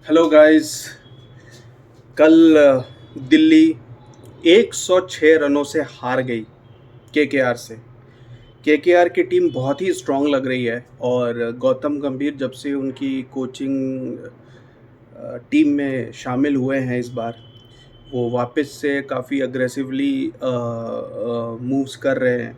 Hello guys. कल दिल्ली 106 रनों से हार गई केकेआर से। केकेआर की टीम बहुत ही स्ट्रांग लग रही है और गौतम गंभीर जब से उनकी कोचिंग टीम में शामिल हुए हैं इस बार, वो वापस से काफ़ी अग्रेसिवली मूव्स कर रहे हैं।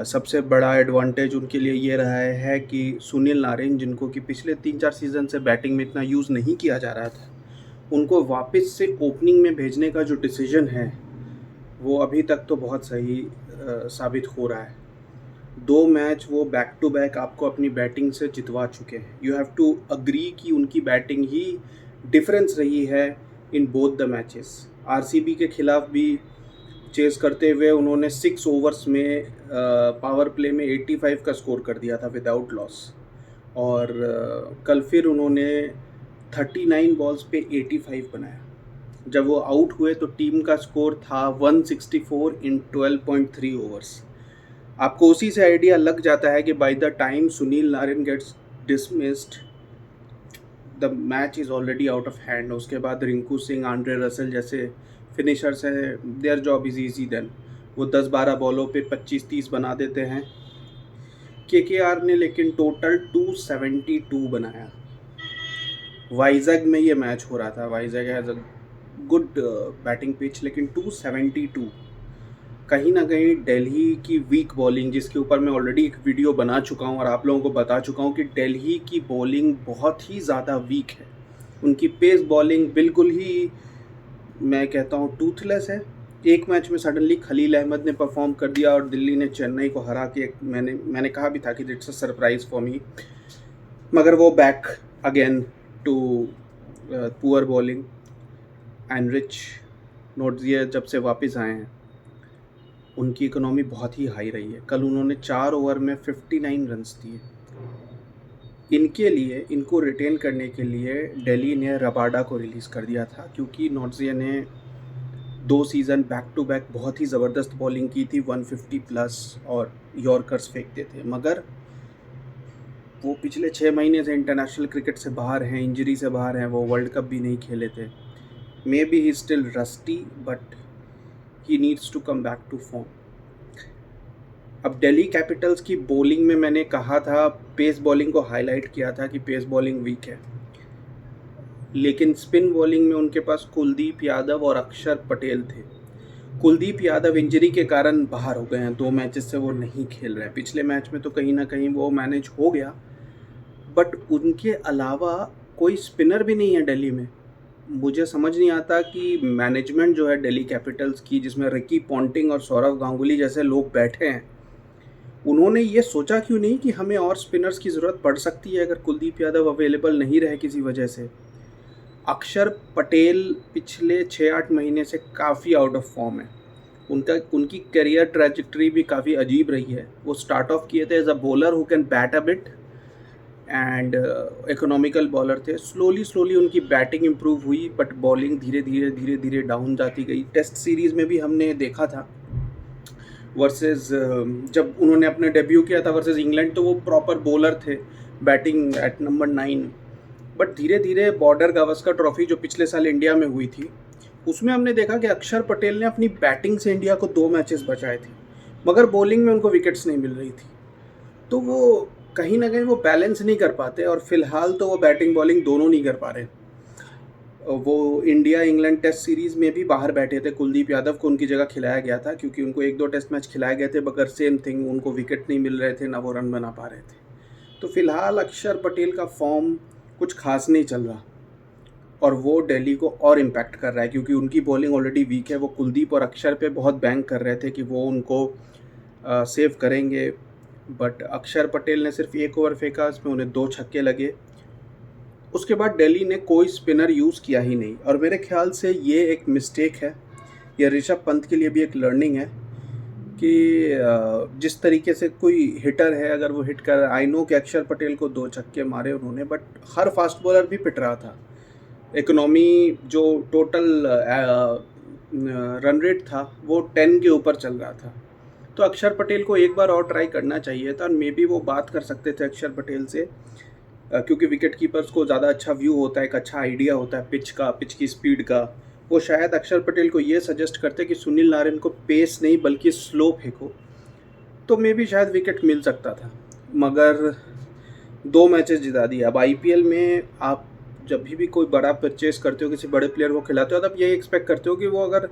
सबसे बड़ा एडवांटेज उनके लिए ये रहा है कि सुनील नारायण, जिनको कि पिछले 3-4 सीज़न से बैटिंग में इतना यूज़ नहीं किया जा रहा था, उनको वापस से ओपनिंग में भेजने का जो डिसीजन है वो अभी तक तो बहुत सही साबित हो रहा है। 2 मैच वो बैक टू बैक आपको अपनी बैटिंग से जितवा चुके हैं। यू हैव टू अग्री कि उनकी बैटिंग ही डिफरेंस रही है in both the matches. RCB के खिलाफ भी चेस करते हुए उन्होंने 6 ओवर्स में पावर प्ले में 85 का स्कोर कर दिया था विदाउट लॉस। और कल फिर उन्होंने 39 बॉल्स पे 85 बनाया। जब वो आउट हुए तो टीम का स्कोर था 164 इन 12.3 ओवर्स। आपको उसी से आइडिया लग जाता है कि by the time Sunil Narine gets dismissed, the match is already out of hand. उसके बाद रिंकू सिंह, आंड्रे रसेल जैसे फिनिशर्स हैं, their job is easy then. वो 10-12 बॉलों पे 25-30 बना देते हैं। केकेआर ने लेकिन टोटल 272 बनाया। वाइजैग में ये मैच हो रहा था। Vizag has a good batting pitch, लेकिन 272 कहीं ना कहीं दिल्ली की वीक बॉलिंग, जिसके ऊपर मैं ऑलरेडी एक वीडियो बना चुका हूँ और आप लोगों को बता चुका हूँ कि दिल्ली की बॉलिंग बहुत ही ज़्यादा वीक है। उनकी पेस बॉलिंग बिल्कुल ही, मैं कहता हूँ, टूथलेस है। एक मैच में सडनली खलील अहमद ने परफॉर्म कर दिया और दिल्ली ने चेन्नई को हरा के, मैंने कहा भी था कि it's a surprise for me, मगर वो back again to poor bowling. Anrich Nortje जब से वापस आए हैं उनकी इकोनॉमी बहुत ही हाई रही है। कल उन्होंने 4 ओवर में 59 रन्स दिए। इनको रिटेन करने के लिए दिल्ली ने रबाडा को रिलीज़ कर दिया था, क्योंकि नॉट्जिया ने 2 सीज़न बैक टू बैक बहुत ही ज़बरदस्त बॉलिंग की थी, 150 प्लस और यॉर्कर्स फेंकते थे। मगर वो पिछले 6 महीने से इंटरनेशनल क्रिकेट से बाहर हैं, इंजरी से बाहर हैं। वो वर्ल्ड कप भी नहीं खेले थे। May be he still rusty, but he needs to come back to form. अब दिल्ली कैपिटल्स की बॉलिंग में मैंने कहा था, पेस बॉलिंग को हाईलाइट किया था कि पेस बॉलिंग वीक है, लेकिन स्पिन बॉलिंग में उनके पास कुलदीप यादव और अक्षर पटेल थे। कुलदीप यादव इंजरी के कारण बाहर हो गए हैं, 2 मैचेस से वो नहीं खेल रहे हैं। पिछले मैच में तो कहीं ना कहीं वो मैनेज हो गया, बट उनके अलावा कोई स्पिनर भी नहीं है दिल्ली में। मुझे समझ नहीं आता कि मैनेजमेंट जो है दिल्ली कैपिटल्स की, जिसमें रिकी पॉन्टिंग और सौरव गांगुली जैसे लोग बैठे हैं, उन्होंने ये सोचा क्यों नहीं कि हमें और स्पिनर्स की ज़रूरत पड़ सकती है अगर कुलदीप यादव अवेलेबल नहीं रहे किसी वजह से। अक्षर पटेल पिछले 6-8 महीने से काफ़ी आउट ऑफ फॉर्म है। उनकी करियर ट्रैजेक्टरी भी काफ़ी अजीब रही है। वो स्टार्ट ऑफ किए थे as a bowler who can bat a bit and economical bowler थे। स्लोली उनकी बैटिंग इम्प्रूव हुई, बट बॉलिंग धीरे धीरे डाउन जाती गई। टेस्ट सीरीज़ में भी हमने देखा था वर्सेस, जब उन्होंने अपने डेब्यू किया था वर्सेस इंग्लैंड, तो वो प्रॉपर बॉलर थे, बैटिंग एट नंबर 9। बट धीरे धीरे बॉर्डर गावस्कर ट्रॉफी जो पिछले साल इंडिया में हुई थी, उसमें हमने देखा कि अक्षर पटेल ने अपनी बैटिंग से इंडिया को 2 मैचेस बचाए थे, मगर बॉलिंग में उनको विकेट्स नहीं मिल रही थी। तो वो कहीं ना कहीं वो बैलेंस नहीं कर पाते, और फिलहाल तो वो बैटिंग बॉलिंग दोनों नहीं कर पा रहे। वो इंडिया इंग्लैंड टेस्ट सीरीज़ में भी बाहर बैठे थे। कुलदीप यादव को उनकी जगह खिलाया गया था, क्योंकि उनको 1-2 टेस्ट मैच खिलाए गए थे, मगर सेम थिंग, उनको विकेट नहीं मिल रहे थे, ना वो रन बना पा रहे थे। तो फिलहाल अक्षर पटेल का फॉर्म कुछ खास नहीं चल रहा, और वो दिल्ली को और इम्पैक्ट कर रहा है, क्योंकि उनकी बॉलिंग ऑलरेडी वीक है। वो कुलदीप और अक्षर पे बहुत बैंक कर रहे थे कि वो उनको सेव करेंगे, बट अक्षर पटेल ने सिर्फ 1 ओवर फेंका, उसमें उन्हें 2 छक्के लगे। उसके बाद दिल्ली ने कोई स्पिनर यूज़ किया ही नहीं, और मेरे ख्याल से ये एक मिस्टेक है। ये ऋषभ पंत के लिए भी एक लर्निंग है कि जिस तरीके से कोई हिटर है, अगर वो हिट कर, आई नो कि अक्षर पटेल को 2 छक्के मारे उन्होंने, बट हर फास्ट बॉलर भी पिट रहा था। इकोनॉमी जो टोटल रन रेट था वो 10 के ऊपर चल रहा था। तो अक्षर पटेल को एक बार और ट्राई करना चाहिए था, और मे बी वो बात कर सकते थे अक्षर पटेल से क्योंकि विकेट कीपर्स को ज़्यादा अच्छा व्यू होता है, एक अच्छा आइडिया होता है पिच का, पिच की स्पीड का। वो शायद अक्षर पटेल को ये सजेस्ट करते कि सुनील नारायण को पेस नहीं बल्कि स्लो फेंको, तो मे भी शायद विकेट मिल सकता था। मगर 2 मैचेस जिता दिए। अब आईपीएल में आप जब भी कोई बड़ा परचेस करते हो, किसी बड़े प्लेयर को खिलाते हो, तब यही एक्सपेक्ट करते हो कि वो अगर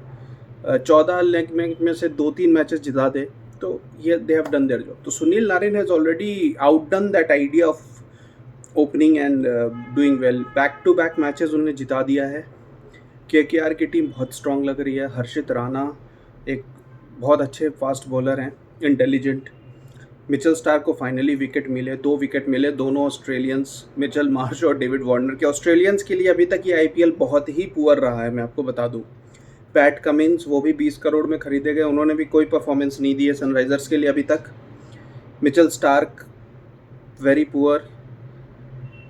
14 लेग में से 2-3 मैचेस जिता दे, तो ये they have done their job. तो Sunil Narayan has already outdone that idea of opening and doing well. Back to back matches उन्होंने जिता दिया है। केकेआर की टीम बहुत स्ट्रांग लग रही है। हर्षित राणा एक बहुत अच्छे फास्ट बॉलर हैं, इंटेलिजेंट। मिचेल स्टार्क को फाइनली विकेट मिले, 2 विकेट मिले, दोनों ऑस्ट्रेलियंस, मिचेल मार्श और डेविड वार्नर के। ऑस्ट्रेलियंस के लिए अभी तक ये आईपीएल बहुत ही पुअर रहा है, मैं आपको बता दूं। पैट कमिंस, वो भी 20 करोड़ में खरीदे गए, उन्होंने भी कोई परफॉर्मेंस नहीं दी है सनराइजर्स के लिए अभी तक। Mitchell Starc very poor,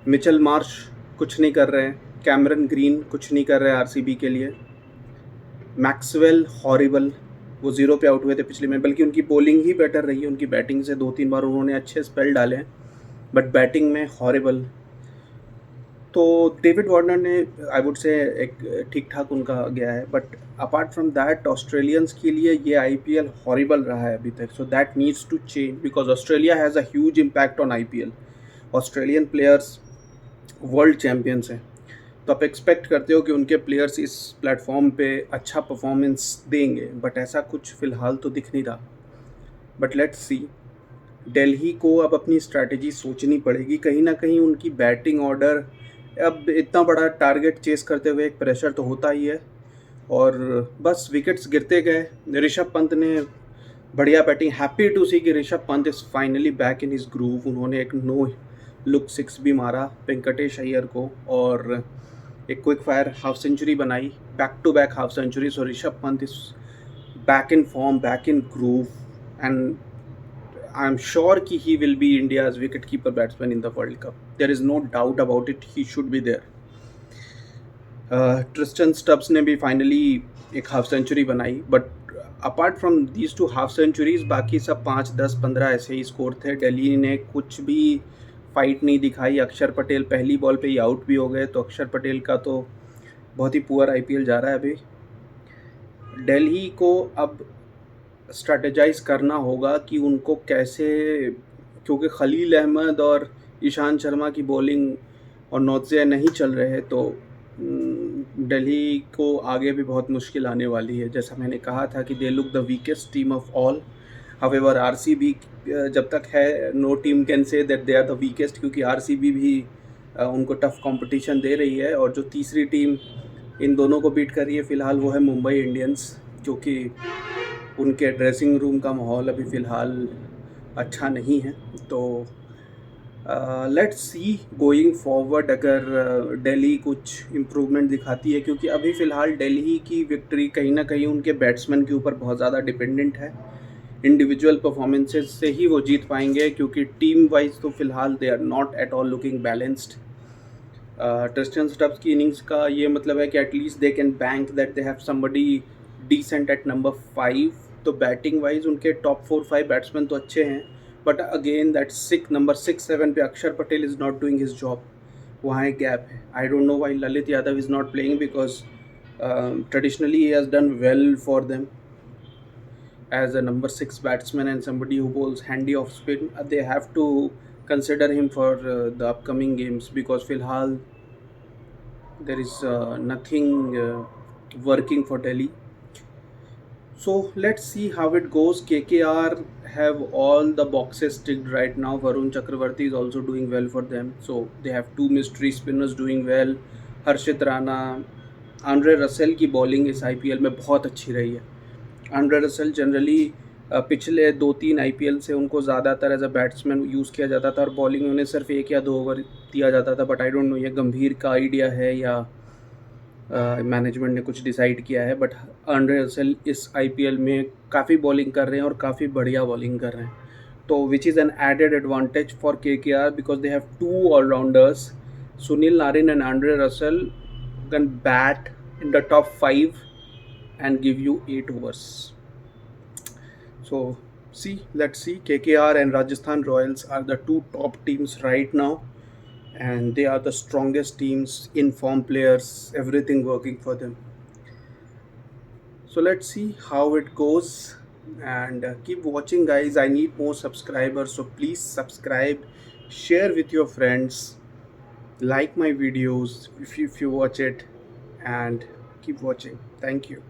Mitchell Marsh कुछ नहीं कर रहे हैं, कैमरन ग्रीन कुछ नहीं कर रहे हैं आरसीबी के लिए, मैक्सवेल हॉरिबल, वो 0 पे आउट हुए थे पिछले में, बल्कि उनकी बॉलिंग ही बेटर रही है। उनकी बैटिंग से 2-3 बार उन्होंने अच्छे स्पेल डाले हैं, बट बैटिंग में हॉरिबल। तो डेविड वार्नर ने आई वुड से एक ठीक ठाक उनका गया है, but apart from that Australians के लिए ये आईपीएल हॉरिबल रहा है अभी तक। So that needs to change because Australia has a huge impact on IPL. Australian players world champions हैं, तो आप एक्सपेक्ट करते हो कि उनके प्लेयर्स इस प्लेटफॉर्म पे अच्छा परफॉर्मेंस देंगे, बट ऐसा कुछ फ़िलहाल तो दिख नहीं रहा। But let's see. दिल्ली को अब अपनी स्ट्रैटेजी सोचनी पड़ेगी। कहीं ना कहीं उनकी बैटिंग ऑर्डर, अब इतना बड़ा टारगेट चेस करते हुए एक प्रेशर तो होता ही है, और बस विकेट्स गिरते गए। ऋषभ पंत ने बढ़िया बैटिंग, हैप्पी टू सी कि Rishabh Pant is finally back in his groove. उन्होंने एक नो लुक 6 भी मारा वेंकटेश अय्यर को, और एक क्विक फायर हाफ सेंचुरी बनाई, back to back half century. So Rishabh Pant is back in form, back in groove, and I am sure कि he will be India's wicket keeper batsman in the world cup. There is no doubt about it, he should be there. Tristan Stubbs ने भी finally एक half century बनाई, but apart from these 2 half centuries, बाकी सब 5, 10, 15 ऐसे ही score थे। दिल्ली ने कुछ भी फाइट नहीं दिखाई। अक्षर पटेल पहली बॉल पे ही आउट भी हो गए, तो अक्षर पटेल का तो बहुत ही पुअर आईपीएल जा रहा है अभी। दिल्ली को अब स्ट्रैटेजाइज करना होगा कि उनको कैसे, क्योंकि खलील अहमद और ईशांत शर्मा की बॉलिंग और नौजिया नहीं चल रहे हैं, तो दिल्ली को आगे भी बहुत मुश्किल आने वाली है। जैसा मैंने कहा था कि they look the weakest team of all. However RCB जब तक है, no team can say that they are the weakest, क्योंकि आरसीबी भी उनको टफ कंपटीशन दे रही है। और जो तीसरी टीम इन दोनों को बीट कर रही है फ़िलहाल, वो है मुंबई इंडियंस, क्योंकि उनके ड्रेसिंग रूम का माहौल अभी फ़िलहाल अच्छा नहीं है। तो लेट्स सी गोइंग फॉरवर्ड अगर दिल्ली कुछ इम्प्रूवमेंट दिखाती है, क्योंकि अभी फ़िलहाल दिल्ली की विक्ट्री कहीं ना कहीं उनके बैट्समैन के ऊपर बहुत ज़्यादा डिपेंडेंट है। इंडिविजुअल परफॉर्मेंसेस से ही वो जीत पाएंगे, क्योंकि टीम वाइज तो फ़िलहाल they are not at all looking balanced. Tristan Stubbs की इनिंग्स का ये मतलब है कि at least they can bank that they have somebody decent at number 5। तो बैटिंग वाइज उनके टॉप 4-5 बैट्समैन तो अच्छे हैं, बट अगेन दैट नंबर 6-7 पे अक्षर Patel is not doing his job, वहाँ एक गैप है। I don't know why Lalit Yadav is not playing, because traditionally he has done well for them as a number 6 batsman and somebody who bowls handy off spin. They have to consider him for the upcoming games, because filhal there is nothing working for Delhi. So let's see how it goes. KKR have all the boxes ticked right now. Varun Chakravarti is also doing well for them, so they have 2 mystery spinners doing well. Harshit Rana, Andre Russell की bowling इस IPL में बहुत अच्छी रही है। Andre Russell generally पिछले 2-3 IPL से उनको ज़्यादातर एज अ बैट्समैन यूज़ किया जाता था, और बॉलिंग में उन्हें सिर्फ 1 या 2 ओवर दिया जाता था। बट आई डोंट नो ये गंभीर का आइडिया है या मैनेजमेंट ने कुछ डिसाइड किया है, बट आंड्रे रसेल इस आईपीएल में काफ़ी बॉलिंग कर रहे हैं और काफ़ी बढ़िया बॉलिंग कर रहे हैं, तो which is an added advantage for KKR, because they have 2 all rounders, Sunil Narine and Andre Russell, can bat in the top 5 and give you 8 overs. So let's see. KKR and Rajasthan Royals are the 2 top teams right now, and they are the strongest teams, informed players, everything working for them. So let's see how it goes, and keep watching, guys. I need more subscribers, so please subscribe, share with your friends, like my videos if you watch it, and keep watching. Thank you.